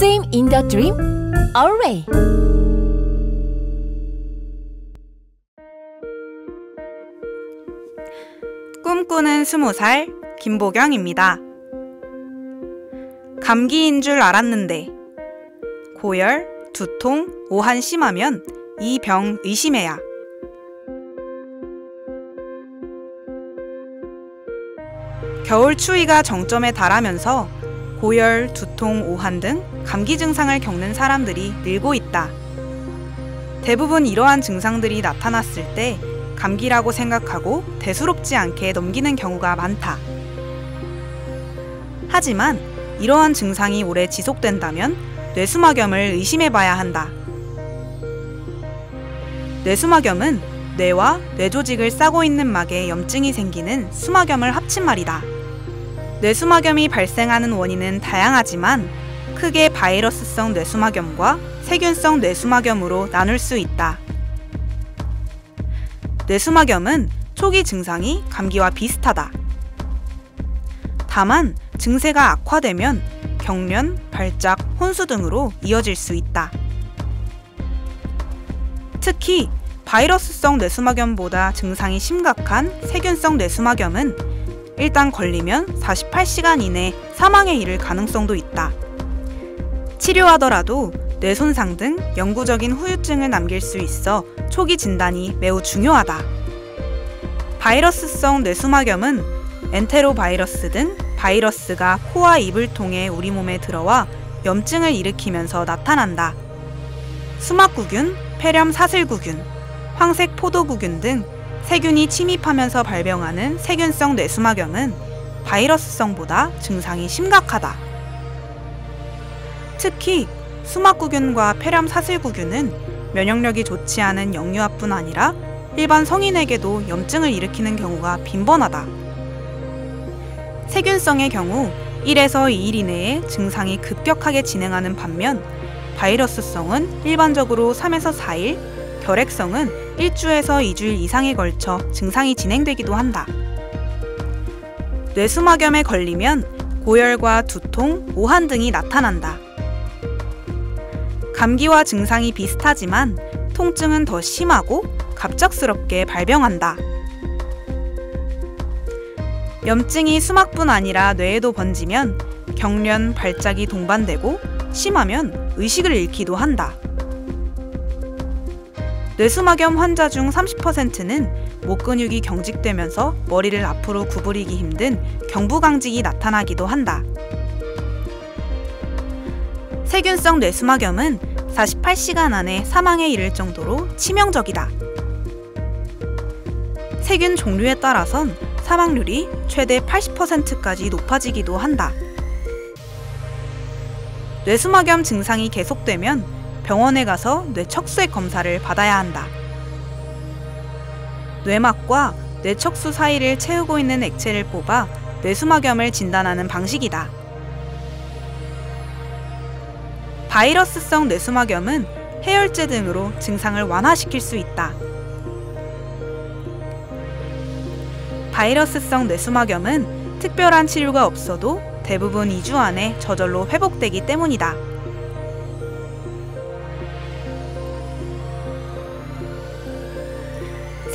Same in the dream, always. 꿈꾸는 20살 김보경입니다. 감기인 줄 알았는데 고열, 두통, 오한 심하면 이 병 의심해야. 겨울 추위가 정점에 달하면서 고열, 두통, 오한 등 감기 증상을 겪는 사람들이 늘고 있다. 대부분 이러한 증상들이 나타났을 때 감기라고 생각하고 대수롭지 않게 넘기는 경우가 많다. 하지만 이러한 증상이 오래 지속된다면 뇌수막염을 의심해봐야 한다. 뇌수막염은 뇌와 뇌조직을 싸고 있는 막에 염증이 생기는 수막염을 합친 말이다. 뇌수막염이 발생하는 원인은 다양하지만 크게 바이러스성 뇌수막염과 세균성 뇌수막염으로 나눌 수 있다. 뇌수막염은 초기 증상이 감기와 비슷하다. 다만 증세가 악화되면 경련, 발작, 혼수 등으로 이어질 수 있다. 특히 바이러스성 뇌수막염보다 증상이 심각한 세균성 뇌수막염은 일단 걸리면 48시간 이내 사망에 이를 가능성도 있다. 치료하더라도 뇌 손상 등 영구적인 후유증을 남길 수 있어 초기 진단이 매우 중요하다. 바이러스성 뇌수막염은 엔테로바이러스 등 바이러스가 코와 입을 통해 우리 몸에 들어와 염증을 일으키면서 나타난다. 수막구균, 폐렴 사슬구균, 황색 포도구균 등 세균이 침입하면서 발병하는 세균성 뇌수막염은 바이러스성보다 증상이 심각하다. 특히 수막구균과 폐렴 사슬구균은 면역력이 좋지 않은 영유아뿐 아니라 일반 성인에게도 염증을 일으키는 경우가 빈번하다. 세균성의 경우 1에서 2일 이내에 증상이 급격하게 진행하는 반면 바이러스성은 일반적으로 3에서 4일, 결핵성은 1주에서 2주일 이상에 걸쳐 증상이 진행되기도 한다. 뇌수막염에 걸리면 고열과 두통, 오한 등이 나타난다. 감기와 증상이 비슷하지만 통증은 더 심하고 갑작스럽게 발병한다. 염증이 수막뿐 아니라 뇌에도 번지면 경련, 발작이 동반되고 심하면 의식을 잃기도 한다. 뇌수막염 환자 중 30%는 목 근육이 경직되면서 머리를 앞으로 구부리기 힘든 경부강직이 나타나기도 한다. 세균성 뇌수막염은 48시간 안에 사망에 이를 정도로 치명적이다. 세균 종류에 따라선 사망률이 최대 80%까지 높아지기도 한다. 뇌수막염 증상이 계속되면 병원에 가서 뇌척수액 검사를 받아야 한다. 뇌막과 뇌척수 사이를 채우고 있는 액체를 뽑아 뇌수막염을 진단하는 방식이다. 바이러스성 뇌수막염은 해열제 등으로 증상을 완화시킬 수 있다. 바이러스성 뇌수막염은 특별한 치료가 없어도 대부분 2주 안에 저절로 회복되기 때문이다.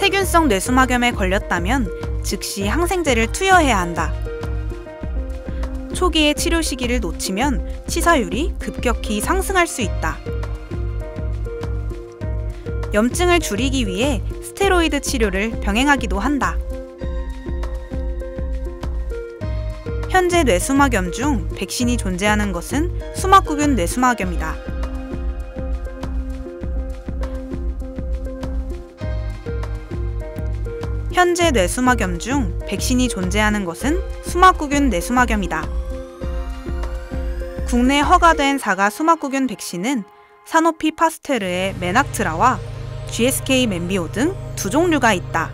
세균성 뇌수막염에 걸렸다면 즉시 항생제를 투여해야 한다. 초기의 치료 시기를 놓치면 치사율이 급격히 상승할 수 있다. 염증을 줄이기 위해 스테로이드 치료를 병행하기도 한다. 현재 뇌수막염 중 백신이 존재하는 것은 수막구균 뇌수막염이다. 현재 뇌수막염 중 백신이 존재하는 것은 수막구균 뇌수막염이다. 국내 허가된 사가 수막구균 백신은 사노피 파스테르의 메낙트라와 GSK 멘비오 등 두 종류가 있다.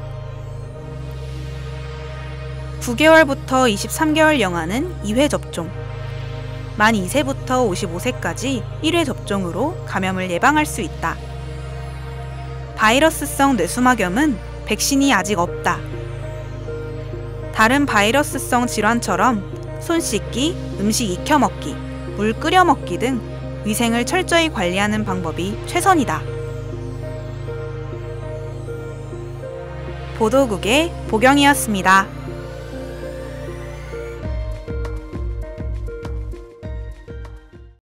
9개월부터 23개월 영아는 2회 접종, 만 2세부터 55세까지 1회 접종으로 감염을 예방할 수 있다. 바이러스성 뇌수막염은 백신이 아직 없다. 다른 바이러스성 질환처럼 손 씻기, 음식 익혀 먹기, 물 끓여 먹기 등 위생을 철저히 관리하는 방법이 최선이다. 보도국의 보경이었습니다.